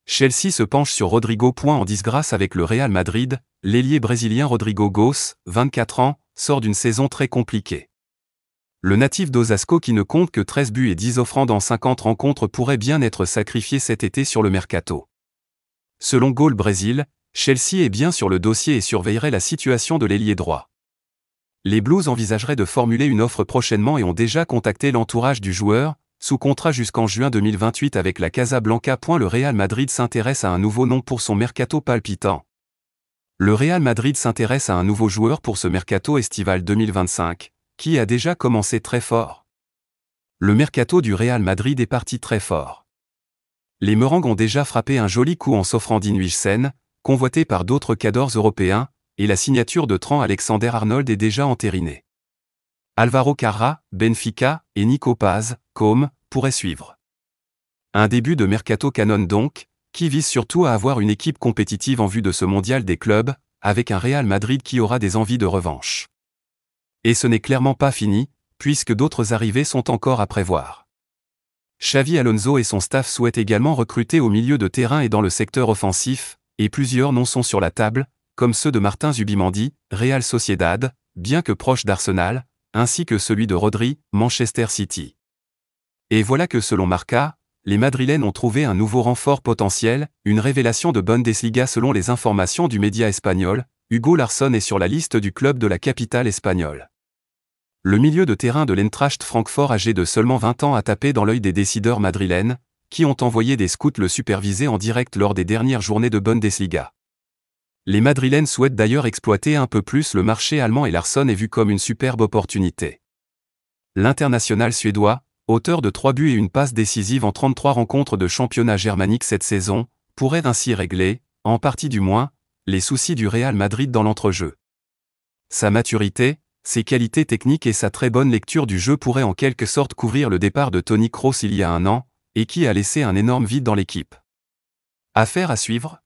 Chelsea se penche sur Rodrigo. En disgrâce avec le Real Madrid, l'ailier brésilien Rodrigo Goes, 24 ans, sort d'une saison très compliquée. Le natif d'Osasco qui ne compte que 13 buts et 10 offrandes en 50 rencontres pourrait bien être sacrifié cet été sur le mercato. Selon Goal Brésil, Chelsea est bien sur le dossier et surveillerait la situation de l'ailier droit. Les Blues envisageraient de formuler une offre prochainement et ont déjà contacté l'entourage du joueur, sous contrat jusqu'en juin 2028 avec la Casablanca. Le Real Madrid s'intéresse à un nouveau nom pour son mercato palpitant. Le Real Madrid s'intéresse à un nouveau joueur pour ce mercato estival 2025, qui a déjà commencé très fort. Le mercato du Real Madrid est parti très fort. Les Merengues ont déjà frappé un joli coup en s'offrant Dean Huijsen, convoité par d'autres cadors européens, et la signature de Trent Alexander-Arnold est déjà entérinée. Alvaro Carra, Benfica, et Nico Paz, Com, pourraient suivre. Un début de mercato canon donc, qui vise surtout à avoir une équipe compétitive en vue de ce mondial des clubs, avec un Real Madrid qui aura des envies de revanche. Et ce n'est clairement pas fini, puisque d'autres arrivées sont encore à prévoir. Xavi Alonso et son staff souhaitent également recruter au milieu de terrain et dans le secteur offensif, et plusieurs noms sont sur la table, comme ceux de Martin Zubimendi, Real Sociedad, bien que proche d'Arsenal, ainsi que celui de Rodri, Manchester City. Et voilà que selon Marca, les Madrilènes ont trouvé un nouveau renfort potentiel, une révélation de Bundesliga selon les informations du média espagnol. Hugo Larsson est sur la liste du club de la capitale espagnole. Le milieu de terrain de l'Eintracht Francfort âgé de seulement 20 ans a tapé dans l'œil des décideurs madrilènes, qui ont envoyé des scouts le superviser en direct lors des dernières journées de Bundesliga. Les Madrilènes souhaitent d'ailleurs exploiter un peu plus le marché allemand et Larsson est vu comme une superbe opportunité. L'international suédois, auteur de 3 buts et une passe décisive en 33 rencontres de championnat germanique cette saison, pourrait ainsi régler, en partie du moins, les soucis du Real Madrid dans l'entrejeu. Sa maturité, ses qualités techniques et sa très bonne lecture du jeu pourraient en quelque sorte couvrir le départ de Toni Kroos il y a un an, et qui a laissé un énorme vide dans l'équipe. Affaire à suivre.